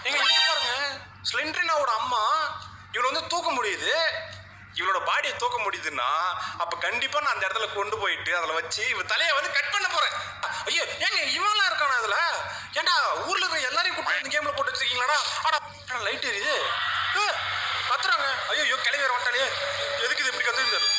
எங்க இங்க பாருங்க, ஸ்லெண்ட்ரினாவோட அம்மா இவளை வந்து தூக்க முடியுது. இவளோட பாடியை தூக்க முடியுதுன்னா அப்ப கண்டிப்பா நான் அந்த இடத்துல கொண்டு போயிட்டு அதில் வச்சு இவ தலையை வந்து கட் பண்ண போறேன். ஐயோ ஏங்க இவன்லாம் இருக்கானா அதுல? ஏன்டா ஊர்ல இருக்கிற எல்லாரையும் கூப்பிட்டு இந்த கேம்ல போட்டு வச்சிருக்கீங்களாடா? ஆனா லைட் எரியுது, கத்துறாங்க. ஐயோ கிளவி வேற வந்துட்டாலே, எதுக்கு இது இப்படி கத்துன்னு தெரியல.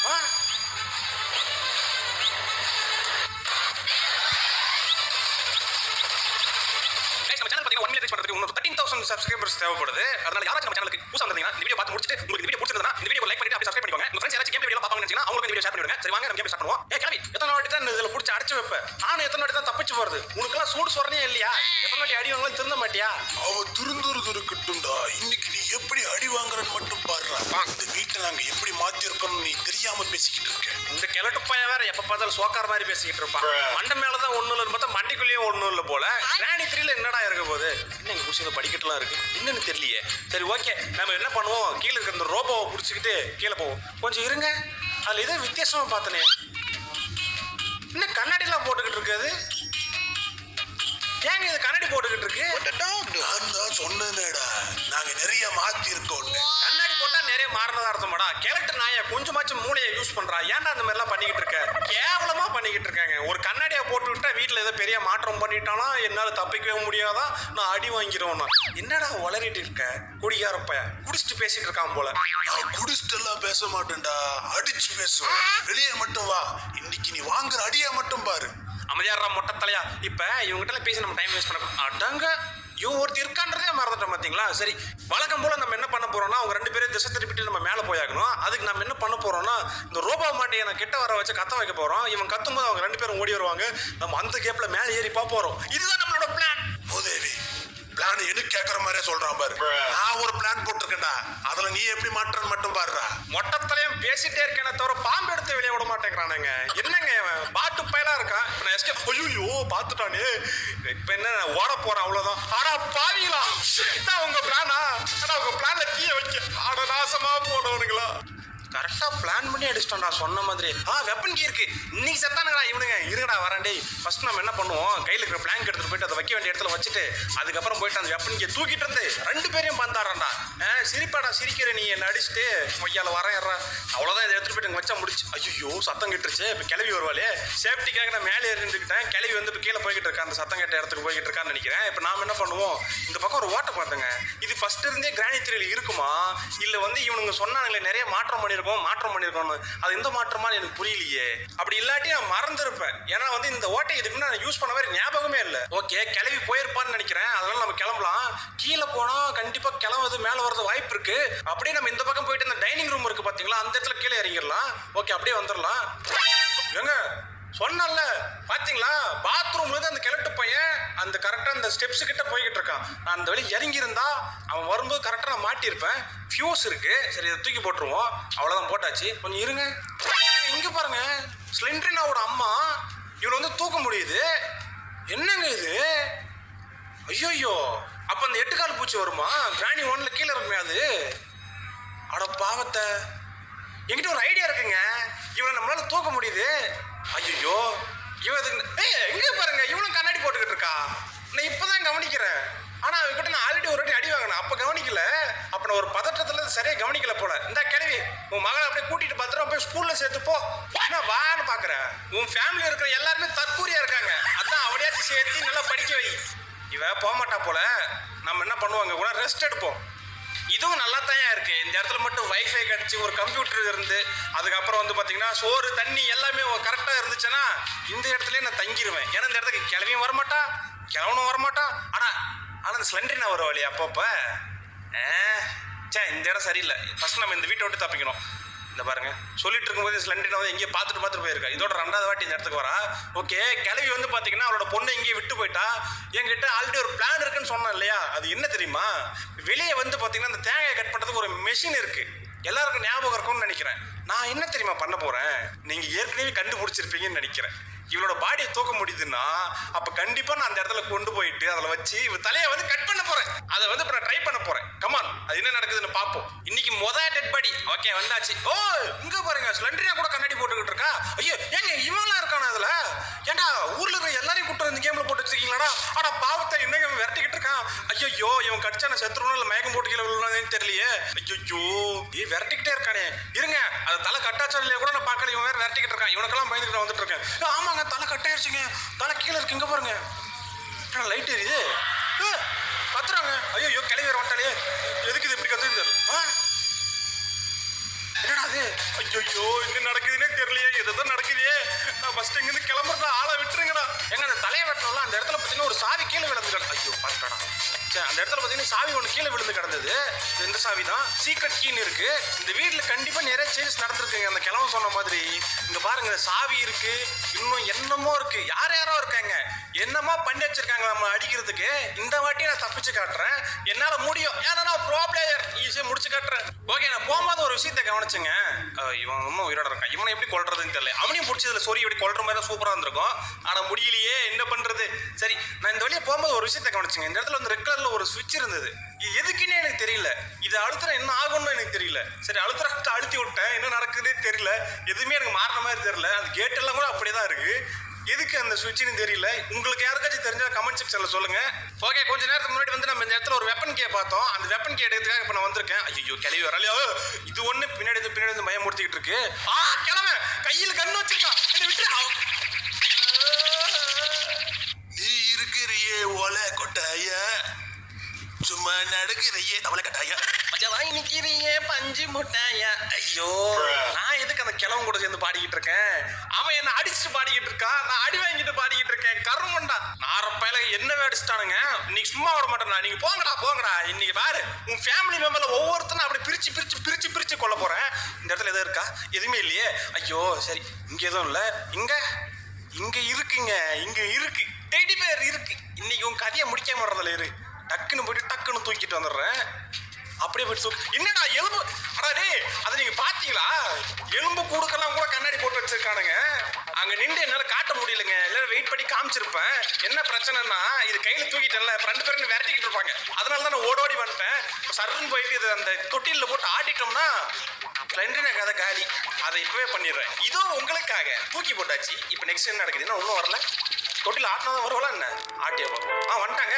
நம்ம சேனல் பாத்தீங்கன்னா 1 மில்லியன் ரீச் பண்றதுக்கு இன்னும் 13,000 சப்ஸ்கிரைபர்ஸ் தேவைப்படுது. அதனால யாராச்சும் நம்ம சேனலுக்கு புதுசா வந்தீங்கன்னா இந்த வீடியோ பார்த்து முடிச்சிட்டு உங்களுக்கு இந்த வீடியோ பிடிச்சிருந்தா இந்த வீடியோ லைக் பண்ணிட்டு அப்படியே சப்ஸ்கிரைப் பண்ணிக்கோங்க. உங்க ஃப்ரெண்ட்ஸ் யாராச்சும் கேம் வீடியோ பார்ப்பாங்கன்னு நினைச்சீங்கன்னா அவங்களுக்கு இந்த வீடியோ ஷேர் பண்ணிடுங்க. சரி வாங்க நம்ம கேம் ஸ்டார்ட் பண்ணுவோம். கிளவி எத்தனை வாட்டி தான் இதுல புடிச்சு அடைச்சு வைப்பேன்? நானும் எத்தனை வாட்டி தான் தப்பிச்சு போறது? உனக்கெல்லாம் சூடு சொரணையே இல்லையா? எத்தனை வாட்டி அடி வாங்கலாம் திருந்த மாட்டியா? அவ துருந்துருக்கட்டும்டா. இன்னைக்கு நீ எப்படி அடி வாங்குறன்னு மட்டும் பாடுறா. இந்த வீட்டை நாங்க எப்படி மாத்தி இருக்கணும் நீ தெரியாம பேசிக்கிட்டு இருக்க. இந்த கிழட்டு பையன் வேற எப்ப பார்த்தாலும் சோக்கார் மாதிரி பேசிக்கிட்டு இருப்பான். மண்டை மேலதான் ஒண்ணும் இல்லைன்னு பார்த்தா மண்டிக்குள்ளேயும் ஒண்ணும் இல்லை போல. கிராணி 3ல என்னடா இருக்க போகுது? இன்னும் குடிசையில படிக்கட்டுலாம் இருக்கு, என்னன்னு தெரியலையே. சரி ஓகே, நம்ம என்ன பண்ணுவோம், கீழே இருக்கிற இந்த ரோபோவை பிடிச்சிக்கிட்டு கீழே போவோம். கொஞ்சம் இருங்க, அதுல ஏதோ வித்தியாசமா பார்த்தனே. இன்னும் கண்ணாடி எல்லாம் போட்டுக்கிட்டு இருக்காது. ஏங்க இது கண்ணாடி போட்டுக்கிட்டு இருக்கு? நான் தான் சொன்னேனேடா, நாங்க நிறைய மாத்தி இருக்கோம். கண்ணாடி போட்டா நிறைய மாறினதா அர்த்தமாடா? கேரக்டர் நாய கொஞ்சமாச்சும் மூளையை யூஸ் பண்றா. ஏன்டா அந்த மாதிரி எல்லாம் பண்ணிக்கிட்டு இருக்க? கேவலமா பண்ணிக்கிட்டு இருக்காங்க. ஒரு கண்ணாடியை போட்டு விட்டா வீட்டுல ஏதோ பெரிய மாற்றம் பண்ணிட்டானா என்னால தப்பிக்கவே முடியாதா, நான் அடி வாங்கிடுவேன்னா. என்னடா வளரிட்டு இருக்க? குடியாரப்ப குடிச்சிட்டு பேசிட்டு இருக்கான் போல. நான் குடிச்சிட்டு எல்லாம் பேச மாட்டேன்டா, அடிச்சு பேசுவேன். வெளியே மட்டும் வா, இன்னைக்கு நீ வாங்குற அடியா மட்டும் பாரு. அமைதியாடுறா மொட்டை தலையா. இப்ப இவங்ககிட்ட பேசி நம்ம டைம் வேஸ்ட் பண்ண அடங்க. இவன் ஒருத்தர் இருக்கான்றதே மறந்துட்டோம் பாத்தீங்களா? சரி, வழக்கம் போல நம்ம என்ன பண்ண போறோம்னா அவங்க 2 பேரும் திசை திருப்பிட்டு நம்ம மேல போயாகணும். அதுக்கு நம்ம என்ன பண்ண போறோம்னா இந்த ரோபோ மாட்டையை நான் கிட்ட வர வச்சு கத்த வைக்க போறோம். இவன் கத்தும் போது அவங்க 2 பேரும் ஓடி வருவாங்க. நம்ம அந்த கேப்ல மேல ஏறி போறோம். இதுதான் நம்மளோட பிளான். மூதேவி பிளான் எனக்கு கேட்கற மாதிரியே சொல்றான் பாரு. நான் ஒரு பிளான் போட்டிருக்கேன்டா, அதுல நீ எப்படி மாற்றன்னு மட்டும் பாருடா. மொட்டத்தலையும் பேசிட்டே இருக்கேனே தவிர பாம்பு எடுத்து வெளியே விட மாட்டேங்கிறானுங்க. என்னங்க இவன் பாட்டு பயலா இருக்கான். இப்ப நான் எஸ்கேப், ஐயோ பாத்துட்டானே, இப்ப என்ன ஓட போறேன் அவ்வளவுதான். ஆனா பாவீங்களா, இதான் உங்க பிளானா? ஆனா உங்க பிளான்ல தீய வைக்க ஆட நாசமா போனவனுங்களா. கரெக்டா பிளான் பண்ணி அடிச்சிட்டோம்டா சொன்ன மாதிரி. வெப்பன் கீ இருக்கு. இன்னைக்கு செத்தானுங்கடா இவனுங்க. இருங்கடா வரேன்டே. ஃபர்ஸ்ட் நம்ம என்ன பண்ணுவோம், கையில இருக்கிற பிளாங்க் எடுத்துட்டு போயிட்டு அதை வைக்க வேண்டிய இடத்துல வச்சுட்டு அதுக்கப்புறம் போயிட்டு அந்த வெப்பன் கீ தூக்கிட்டு இருந்து 2 பேரையும் பந்தாடுறான்டா. சிரிப்பாடா சிரிக்கிற நீ என்ன அடிச்சுட்டு மொய்யால வரேன். அவ்வளவுதான், இதை எடுத்துட்டு போயிட்டு வச்சா முடிச்சு. ஐயோ சத்தம் கிட்டுருச்சு. இப்ப கிளவி வருவாளே, சேஃப்டிக்காக நான் மேலே இருந்துக்கிட்டேன். கிளவி வந்து இப்போ கீழே போய்கிட்டு இருக்கா, அந்த சத்தம் கேட்ட இடத்துக்கு போய்கிட்டு இருக்கான்னு நினைக்கிறேன். இப்போ நாம என்ன பண்ணுவோம், இந்த பக்கம் ஒரு ஓட்டை பார்த்துங்க. இது ஃபர்ஸ்ட் இருந்தே கிராணி 3ல இருக்குமா இல்ல வந்து இவனுங்க சொன்னாங்களே நிறைய மாற்றம் பண்ணிருக்கோம் அது எந்த மாற்றமா எனக்கு புரியலையே. அப்படி இல்லாட்டி நான் மறந்துருப்பேன். ஏன்னா வந்து இந்த ஓட்டை இதுக்கு நான் யூஸ் பண்ண மாதிரி ஞாபகமே இல்லை. ஓகே, கிளவி போயிருப்பான்னு நினைக்கிறேன். அதனால நம்ம கிளம்பலாம். கீழே போனா கண்டிப்பா கிளம்புறது மேல வரது வாய்ப்பு இருக்கு. அப்படியே நம்ம இந்த பக்கம் போயிட்டு இந்த டைனிங் ரூம் இருக்கு பாத்தீங்களா, அந்த இடத்துல கீழே இறங்கிடலாம். ஓகே, அப்படியே வந்துடலாம். ஏங்க சொன்னல பாத்தீங்களா, பாத்ரூம்ல இருந்து அந்த கிழட்டு பையன் அந்த கரெக்டா அந்த ஸ்டெப்ஸ் கிட்ட போய்கிட்டு இருக்கான். நான் அந்த வழி இறங்கி இருந்தா அவன் வரும்போது கரெக்டா நான் மாட்டியிருப்பேன். ஃபியூஸ் இருக்கு. சரி, இதை தூக்கி போட்டுருவோம். அவ்வளவுதான், போட்டாச்சு. கொஞ்சம் இருங்க, இங்க பாருங்க, ஸ்லெண்ட்ரினாவோட அம்மா இவளை வந்து தூக்க முடியுது. என்னங்க இது? ஐயோ, அப்ப அந்த 8 கால் பூச்சி வருமா? கிராணி 1ல கீழே இருக்குமே அது. அட பாவத்தை, என்கிட்ட ஒரு ஐடியா இருக்குங்க. இவனை நம்மளால தூக்க முடியுது. ஐயோ இவன் எங்க பாருங்க, இவனும் கண்ணாடி போட்டுக்கிட்டு இருக்கா. நான் இப்பதான் கவனிக்கிறேன். ஆனா அவகிட்ட நான் ஆல்ரெடி ஒரு வாட்டி அடி வாங்கினேன், அப்ப கவனிக்கல. அப்ப நான் ஒரு பதற்றத்துல சரியா கவனிக்கல போல. இந்த கிளவி உன் மகளை அப்படியே கூட்டிட்டு பத்திரம் போய் ஸ்கூல்ல சேர்த்து போ. என்ன வான்னு பாக்குறேன். உன் ஃபேமிலி இருக்கிற எல்லாருமே தற்கூரியா இருக்காங்க. அதான் அவளையாச்சும் சேர்த்து நல்லா படிக்க வை. இவ போகமாட்டா போல. நம்ம என்ன பண்ணுவாங்க கூட ரெஸ்ட் எடுப்போம். இதுவும் நல்லா தான் இருக்கு. இந்த இடத்துல மட்டும் வைஃபை கிடைச்சி ஒரு கம்ப்யூட்டர் இருந்து அதுக்கப்புறம் வந்து பார்த்தீங்கன்னா சோறு தண்ணி எல்லாமே கரெக்டாக இருந்துச்சுன்னா இந்த இடத்துலயே நான் தங்கிடுவேன். ஏன்னா இந்த இடத்துக்கு கிளவியும் வரமாட்டா, கிளவனும் வரமாட்டான். ஆனால் இந்த ஸ்லெண்ட்ரினா வருவாளே அப்பப்போ. இந்த இடம் சரியில்லை. ஃபர்ஸ்ட் நம்ம இந்த வீட்டை விட்டு தப்பிக்கணும். இந்த பாருங்க, சொல்லிட்டு இருக்கும்போது ஸ்லெண்ட்ரினா வந்து எங்கேயும் பார்த்துட்டு போயிருக்கா. இதோட 2வது வாட்டி இந்த இடத்துக்கு வரா. ஓகே, கிளவி வந்து பார்த்தீங்கன்னா அவளோட பொண்ணு எங்கேயும் விட்டு போயிட்டா. என்கிட்ட ஆல்ரெடி ஒரு பிளான் இருக்குன்னு சொன்னேன் இல்லையா, அது என்ன தெரியுமா? வெளியே வந்து பார்த்தீங்கன்னா அந்த தேங்காயை கட் பண்ணுறதுக்கு ஒரு மெஷின் இருக்கு. எல்லாருக்கும் ஞாபகம் இருக்கும்னு நினைக்கிறேன். நான் என்ன தெரியுமா பண்ண போறேன், நீங்க ஏற்கனவே கண்டுபிடிச்சிருப்பீங்கன்னு நினைக்கிறேன். இவளோட பாடியை தூக்க முடியுதுன்னா அப்ப கண்டிப்பா நான் அந்த இடத்துல கொண்டு போயிட்டு அதில் வச்சு இவ தலையை வந்து கட் பண்ண போறேன். அதை வந்து இப்ப நான் ட்ரை பண்ண போறேன். கமான், அது என்ன நடக்குதுன்னு பார்ப்போம். இன்னைக்கு டெட் பாடி. ஓகே, வந்தாச்சு. இங்க பாருங்க, ஸ்லெண்ட்ரினா கூட கண்ணாடி போட்டுக்கிட்டு இருக்கா. ஐயோ ஏங்க இவன்லாம் இருக்கானா அதுல? ஏன்டா ஊர்ல இருக்கிற எல்லாரையும் கூப்பிட்டு இந்த கேம்ல போட்டு வச்சிருக்கீங்களாடா? ஆனா பாவத்தை என்னங்க விரட்டிக்கிட்டு இருக்கான். ஐயோ ஐயோ இவன் கடிச்சா நான் செத்துருவனும் இல்லை மயக்கம் போட்டு கீழே விழுவானேன்னு தெரியலையே. ஐயோ விரட்டிக்கிட்டே இருக்கானே. இருங்க அது தலை கட்டாச்சா கூட நான் பார்க்கல. இவன் வேற விரட்டிக்கிட்டு இருக்கான். இவனுக்கெல்லாம் பயந்துக்கிட்டு வந்துட்டு இருக்கேன். ஆமாங்க தலை கட்டாயிருச்சுங்க. தலை கீழே இருக்கு. இங்க பாருங்க லைட் எரியுது. கத்துறாங்க. ஐயோ கிளவி வேற வந்துட்டாலே. எதுக்கு இது எப்படி கத்துறது தெரியல. என்னடா அது? ஐயோ என்ன நடக்குதுன்னே தெரியலையே. எதுதான் நடக்குதே. நான் ஃபர்ஸ்ட் இங்கிருந்து கிளம்புறதா ஆளை விட்டுருங்கடா. எங்க அந்த தலையை வெட்டணும்ல அந்த இடத்துல பார்த்தீங்கன்னா ஒரு சாவி கீழே விழுந்து கிடந்து. ஐயோ பார்த்துக்கடா. அந்த இடத்துல பார்த்தீங்கன்னா சாவி ஒன்று கீழே விழுந்து கிடந்தது. இந்த சாவி தான் சீக்ரெட் கீன்னு இருக்கு. இந்த வீட்டில் கண்டிப்பாக நிறைய சேஞ்சஸ் நடந்திருக்குங்க. அந்த கிழமை சொன்ன மாதிரி இங்க பாருங்க சாவி இருக்கு. இன்னும் என்னமோ இருக்கு. யார் யாரோ இருக்காங்க. என்னமா பண்ணி வச்சிருக்காங்க நம்ம அடிக்கிறதுக்கு. இந்த வாட்டி நான் தப்பிச்சு காட்டுறேன். என்னால முடியும். ஏன்னா நான் ப்ரோ பிளேயர். ஈஸியா முடிச்சு காட்டுறேன். ஓகே நான் போகும்போது ஒரு விஷயத்தை கவனிச்சுங்க. இவன் இன்னும் உயிரோட இருக்கான். இவனை எப்படி கொல்றதுன்னு தெரியல. அவனையும் பிடிச்சதுல சொறி எப்படி கொல்ற மாதிரி தான் சூப்பரா இருந்திருக்கும். ஆனா முடியலையே என்ன பண்றது. சரி நான் இந்த வழியை போகும்போது ஒரு விஷயத்தை கவனிச்சுங்க. இந்த இடத்துல வந்து ரெட் கலர்ல ஒரு சுவிட்ச் இருந்தது. இது எதுக்குன்னே எனக்கு தெரியல. இது அழுத்துற என்ன ஆகும்னு எனக்கு தெரியல. சரி அழுத்தி விட்டேன். என்ன நடக்குதுன்னே தெரியல. எதுவுமே எனக்கு மாறின மாதிரி தெரியல. அந்த கேட் எல்லாம் கூட அப்படியேதான் இருக்கு. எதுக்கு அந்த சுவிட்ச்னு தெரியல. உங்களுக்கு யாருக்காச்சும் தெரிஞ்சா கமெண்ட் செக்ஷன்ல சொல்லுங்க. ஓகே கொஞ்ச நேரத்துக்கு முன்னாடி வந்து நம்ம இந்த இடத்துல ஒரு வெப்பன் கே பார்த்தோம். அந்த வெப்பன் கே எடுக்கிறதுக்காக இப்ப நான் வந்திருக்கேன். ஐயோ கிளவி வரலையோ. இது ஒண்ணு பின்னாடி வந்து பயமுறுத்திக்கிட்டு இருக்கு. கிளம்ப கையில கண்ணு வச்சிருக்கான். என்ன விட்டு நீ இருக்கிறியே ஓலை கொட்டாய சும்மா நடக்கிறையே தவளை கட்டாய மஜாவாய் நிக்கிறியே பஞ்சு முட்டாயா. ஐயோ நான் எதுக்கு அந்த கிழவன் கூட சேர்ந்து பாடிக்கிட்டு இருக்கேன். அவன் என்ன அடிச்சுட்டு பாடிக்கிட்டு இருக்கான். நான் அடி வாங்கிட்டு பாடிக்கிட்டு இருக்கேன். கருமண்டா நாரப்பையில என்ன அடிச்சுட்டானுங்க. இன்னைக்கு சும்மா விட மாட்டேன். நீங்க போங்கடா. இன்னைக்கு பாரு உன் ஃபேமிலி மெம்பர்ல ஒவ்வொருத்தரும் அப்படி பிரிச்சு கொல்ல போறேன். இந்த இடத்துல எதுவும் இருக்கா? எதுவுமே இல்லையே. ஐயோ சரி இங்க எதுவும் இல்ல. இங்க இருக்குங்க. இங்க இருக்கு டெடி பேர் இருக்கு. இன்னைக்கு உன் கதையை முடிக்காம வர்றதுல இரு. டக்குன்னு தூக்கிட்டு வந்துடுறேன். அப்படியே போயிட்டு என்னடா எலும்பு. அடாடே அதை நீங்க பாத்தீங்களா? எலும்பு கூடுக்கெல்லாம் கூட கண்ணாடி போட்டு வச்சிருக்கானுங்க. அங்க நின்று என்னால காட்ட முடியலங்க. எல்லாரும் வெயிட் பண்ணி காமிச்சிருப்பேன். என்ன பிரச்சனைனா இது கையில தூக்கிட்டேன்ல. ஃப்ரெண்டு விரட்டிக்கிட்டு இருப்பாங்க. அதனாலதான் நான் ஓடி வந்துட்டேன். சர்ன்னு போயிட்டு இது அந்த தொட்டில போட்டு ஆட்டிட்டோம்னா ஃப்ரெண்டு கதை காலி. அதை இப்பவே பண்ணிடுறேன். இதுவும் உங்களுக்காக தூக்கி போட்டாச்சு. இப்ப நெக்ஸ்ட் என்ன நடக்குதுன்னா ஒன்றும் வரல. தொட்டில ஆட்டினா வருவலாம் என்ன ஆட்டியா பார்ப்போம். வந்துட்டாங்க.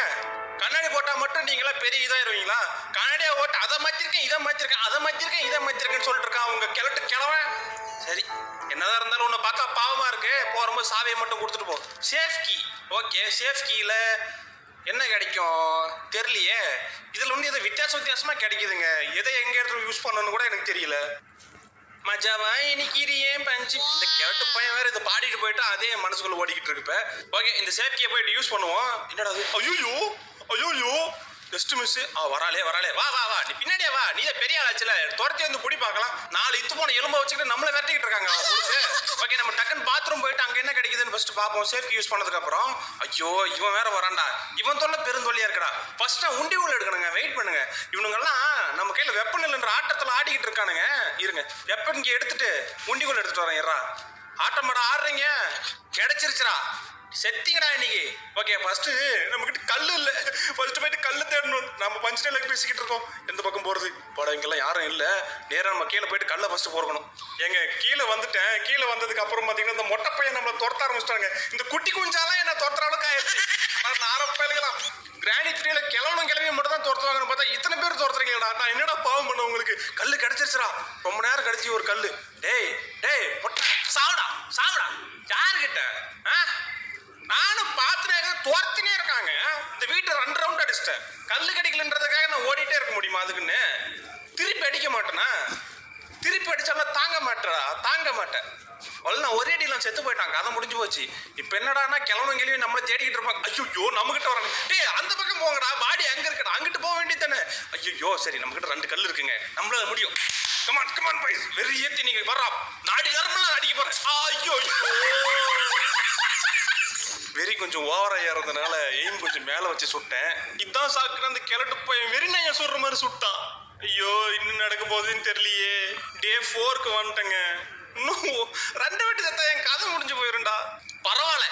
கண்ணாடி போட்டா மட்டும் நீங்களா பெரிய இதாயிருவீங்களா? கண்ணாடியா ஓட்டு அதை மாத்திருக்கேன் இதை மாத்திருக்கேன்னு சொல்லிட்டு இருக்கான் உங்க கிழவன். சரி என்னதான் இருந்தாலும் உன்னை பார்த்தா பாவமா இருக்கு. போகும்போது சாவியை மட்டும் கொடுத்துட்டு போ. Safe key. ஓகே சேஃப் கீல என்ன கிடைக்கும் தெரியலையே. இதுல வந்து எதை வித்தியாசமா கிடைக்குதுங்க. எதை எங்க இடத்துல யூஸ் பண்ணணும்னு கூட எனக்கு தெரியல. மஜாவா நிக்கிறியே பஞ்சு. இந்த கேட்டு பையன் வேற இதை பாடிட்டு போயிட்டா அதே மனசுக்குள்ள ஓடிக்கிட்டு இருக்கு. ஓகே இந்த சேஃப்டியை போயிட்டு யூஸ் பண்ணுவோம். என்னடா அது? ஐயோ ஜஸ்ட் மிஸ். வராளே வா நீ பின்னாடியே வா. நீ பெரிய ஆளாச்சுல துரத்தி வந்து புடி பார்க்கலாம். 4 இத்து போன எலும்பை வச்சுக்கிட்டு நம்மள விரட்டிக்கிட்டு இருக்காங்க. ஓகே நம்ம டக்குன்னு பாத்ரூம் போயிட்டு அங்க என்ன கிடைக்குதுன்னு ஃபர்ஸ்ட் பார்ப்போம். சேஃப்டி யூஸ் பண்ணதுக்கு அப்புறம். ஐயோ இவன் வேற வரான்டா. இவன் தொல்லை பெருந்தொல்லியா இருக்கடா. ஃபர்ஸ்ட் நான் உண்டி உள்ள எடுக்கணுங்க. வெயிட் பண்ணுங்க. இவனுங்கெல்லாம் நம்ம கையில வெப்பன் இல்லைன்ற ஆட்டத்துல ஆடிக்கிட்டு இருக்கானுங்க. இருங்க வெப்பன் இங்க எடுத்துட்டு உண்டிக்குள்ள எடுத்துட்டு வரேன். ஏறா ஆட்டமாடா ஆடுறீங்க. கிடைச்சிருச்சுடா. செத்திங்கடா இன்னைக்கு. ஓகே ஃபர்ஸ்ட் நம்ம கிட்ட கல்லு இல்ல. ஃபர்ஸ்ட் போயிட்டு கல்லு தேடணும். நம்ம பஞ்சுடையில பேசிக்கிட்டு இருக்கோம். எந்த பக்கம் போறது? படம் இங்கெல்லாம் யாரும் இல்ல. நேரா நம்ம கீழே போயிட்டு கல்லை ஃபர்ஸ்ட் போறணும். எங்க கீழே வந்துட்டேன். கீழே வந்ததுக்கு அப்புறம் பாத்தீங்கன்னா இந்த மொட்டை பையன் நம்மள துரத்த ஆரம்பிச்சிட்டாங்க. இந்த குட்டி குஞ்சாலாம் என்ன துரத்துற அளவுக்கு ஆயிடுச்சு. ஆரம்பலாம் கிராணி த்ரீல கிளவியும் மட்டும் தான் துரத்துவாங்கன்னு பார்த்தா இத்தனை பேர் துரத்துறீங்களா? நான் என்னடா பாவம் பண்ண உங்களுக்கு. கல்லு கிடைச்சிருச்சுடா. ரொம்ப நேரம் கழிச்சு ஒரு கல்லு. டேய் சாவுடா யாருகிட்ட? நானும் பார்த்துனே துரத்தினே இருக்காங்க. இந்த வீட்டை 2 ரவுண்ட் அடிச்சிட்டேன். கல்லு கிடைக்கலன்றதுக்காக நான் ஓடிட்டே இருக்க முடியுமா? அதுக்குன்னு திருப்பி அடிக்க மாட்டேனா? திருப்பி அடிச்சாலும் தாங்க மாட்டேன். நான் ஒரே அடிலாம் செத்து போயிட்டாங்க. அதை முடிஞ்சு போச்சு. இப்ப என்னடானா கிளம்பி நம்மள தேடிக்கிட்டு இருப்பாங்க. ஐயோ நம்ம கிட்ட வராங்க. டேய் அந்த பக்கம் போங்கடா. பாடி அங்க இருக்கடா. அங்கிட்டு போக வேண்டியதானே. ஐயோ சரி நம்ம கிட்ட 2 கல் இருக்குங்க. நம்மளால முடியும். Come on boys. வெறி ஏத்தி நீங்க வர்றா. நாடி நரம்பெல்லாம் அடிக்க போறேன். ஐயோ வெறி கொஞ்சம் ஓவரா ஏறதுனால எய்ம் கொஞ்சம் மேல வச்சு சுட்டேன். இதான் சாக்குன்னு அந்த கிழட்டு பையன் வெறி நான் சொல்ற மாதிரி சுட்டான். ஐயோ இன்னும் நடக்க போகுதுன்னு தெரியலையே. டே 4க்கு வந்துட்டேங்க. இன்னும் 2 விட்டு செத்தா என் கதை முடிஞ்சு போயிருண்டா. பரவாயில்ல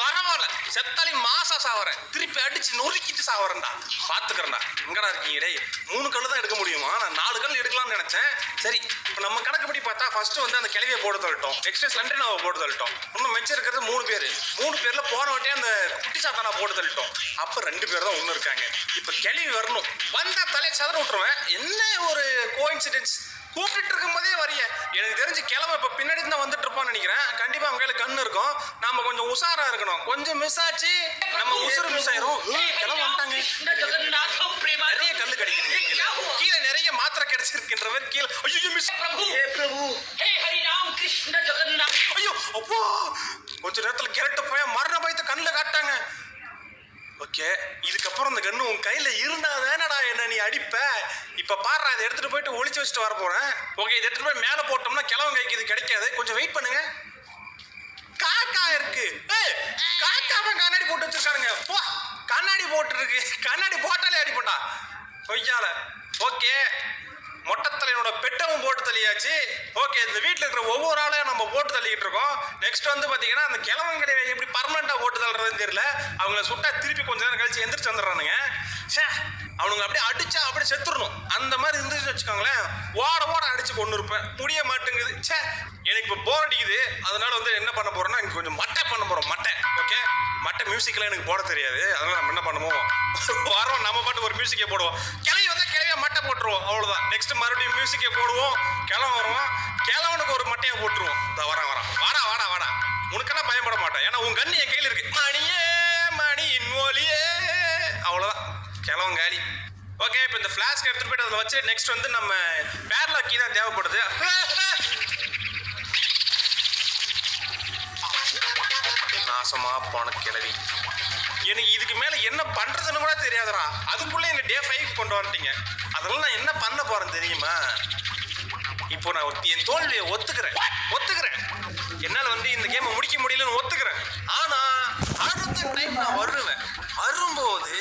பரவாயில்ல, செத்தாலி மாசா சாவறேன், திருப்பி அடிச்சு நொறுக்கிட்டு சாவறேன்டா. பாத்துக்கிறேன்டா. எங்கடா இருக்கீங்க? டேய் 3 கல்லு தான் எடுக்க முடியுமா? நான் 4 கல் எடுக்கலாம்னு நினைச்சேன். சரி, இப்போ நம்ம கணக்குப்படி பார்த்தா ஃபர்ஸ்ட் வந்து அந்த கிளவியை போட்டு தள்ளிட்டோம், நெக்ஸ்ட் ஸ்லண்டரினாவை போட்டு தள்ளிட்டோம், இன்னும் மிச்சம் இருக்கிறது 3 பேர். 3 பேர்ல போன வட்டியே அந்த குட்டி சாத்தானா போட்டு தள்ளிட்டோம். அப்ப 2 பேர் தான் இன்னும் இருக்காங்க. இப்ப கிளவி வரணும், வந்தா தலையை சதற விட்டுருவேன். என்ன ஒரு கோஇன்சிடென்ஸ், கூப்பிட்டு இருக்கும் போதே வரிய. எனக்கு தெரிஞ்சு கிளம்ப இப்ப பின்னாடி தான் வந்துட்டு இருப்பான்னு நினைக்கிறேன். கண்டிப்பா அவங்க கையில கண்ணு இருக்கும், நாம கொஞ்சம் உஷாரா இருக்கணும். கொஞ்சம் மிஸ் ஆச்சு நம்ம உசுறு மிஸ் ஆயிரும். கிளம்ப வந்துட்டாங்க, நிறைய கல்லு கிடைக்குது கீழே, நிறைய மாத்திரை கிடைச்சிருக்கின்ற மாதிரி கீழே. ஐயோ மிஸ், ஐயோ அப்பா, கொஞ்ச நேரத்துல கேரட்டு போய் மரண பயத்தை கண்ணில் காட்டாங்க. ஓகே, இதுக்கப்புறம் இந்த கண்ணு உன் கையில இருந்தா தானடா என்ன நீ அடிப்ப. இப்ப பாரு, இதை எடுத்துட்டு போயிட்டு ஒளிச்சு வச்சுட்டு வர போறேன். ஓகே, இதை எடுத்துட்டு போய் மேல போட்டோம்னா கிழவன் கைக்கு இது கிடைக்காது. கொஞ்சம் வெயிட் பண்ணுங்க. காக்கா இருக்கு, காக்காவை கண்ணாடி போட்டு வச்சிருக்கானுங்க. போ, கண்ணாடி போட்டு இருக்கு, கண்ணாடி போட்டாலே அடிப்பண்டா கொய்யால. ஓகே, மொட்டத்தலையோட பெட்டவும் போட்டு தள்ளியாச்சு. ஓகே, இந்த வீட்டில் இருக்கிற ஒவ்வொரு ஆளையும் நம்ம போட்டு தள்ளிக்கிட்டு இருக்கோம். நெக்ஸ்ட் வந்து பார்த்தீங்கன்னா அந்த கிழவங்களை எப்படி பர்மனெண்ட்டாக போட்டு தள்ளுறதுன்னு தெரியல. அவங்கள சுட்டா திருப்பி கொஞ்ச நேரம் கழிச்சு எந்திரிச்சு வந்துடுறானுங்க. சே, அவனுங்க அப்படியே அடிச்சா அப்படியே செத்துடணும். அந்த மாதிரி இருந்துச்சு வச்சுக்கோங்களேன், ஓட ஓட அடிச்சு கொண்டு இருப்பேன். முடிய மாட்டேங்குது. சே, எனக்கு இப்போ போர் அடிக்குது. அதனால வந்து என்ன பண்ண போறோம்னா, எனக்கு கொஞ்சம் மட்டை பண்ண போறோம். மட்டை. ஓகே, மட்டை மியூசிக்லாம் எனக்கு போட தெரியாது. அதனால நம்ம என்ன பண்ணுவோம், வரோம் நம்ம பாட்டு ஒரு மியூசிக்கே போடுவோம். கிளவி வந்தா கிளவியா மட்டை போட்டுருவோம், அவ்வளவுதான். நெக்ஸ்ட் மறுபடியும் மியூசிக்கே போடுவோம். கிளவன் வருவான், கிளவனுக்கு ஒரு மட்டையை போட்டுருவோம். வரேன் வரேன், வாடா வாடா வாடா. உனக்கெல்லாம் பயப்பட மாட்டேன், ஏன்னா உன் கண்ணு என் கையில் இருக்கு. மணியே மணியின் ஒலியே, அவ்வளவுதான், கிளவன் காலி. ஓகே, இப்போ இந்த ஃபிளாஸ்க் எடுத்துட்டு போயிட்டு அதில் வச்சு நெக்ஸ்ட் வந்து நம்ம பேர்லாக் கீ தான் தேவைப்படுது. நாசமா போன கிளவி, எனக்கு இதுக்கு மேல என்ன பண்றதுன்னு கூட தெரியாதுடா. அதுக்குள்ள என்ன டே 5 கொண்டு வந்துட்டீங்க. அதெல்லாம் நான் என்ன பண்ண போறேன் தெரியுமா? இப்போ நான் என் தோல்வியை ஒத்துக்கிறேன். என்னால வந்து இந்த கேமை முடிக்க முடியலன்னு ஒத்துக்கிறேன். ஆனா அடுத்த டைம் நான் வருவேன். வரும்போது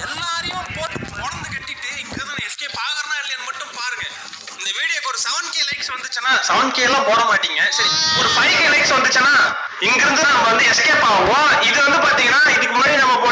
எல்லாரையும் போட்டு உடந்து கட்டிட்டு இங்கிருந்து நான் எஸ்கேப் ஆகிறனா இல்லையான்னு மட்டும் பாருங்க. இந்த வீடியோக்கு ஒரு 7K லைக்ஸ் வந்துச்சுன்னா, 7K எல்லாம் போட மாட்டீங்க, சரி, ஒரு 5K லைக்ஸ் வந்துச்சுன்னா இங்கிருந்து நம்ம வந்து எஸ்கேப் ஆகும். இது வந்து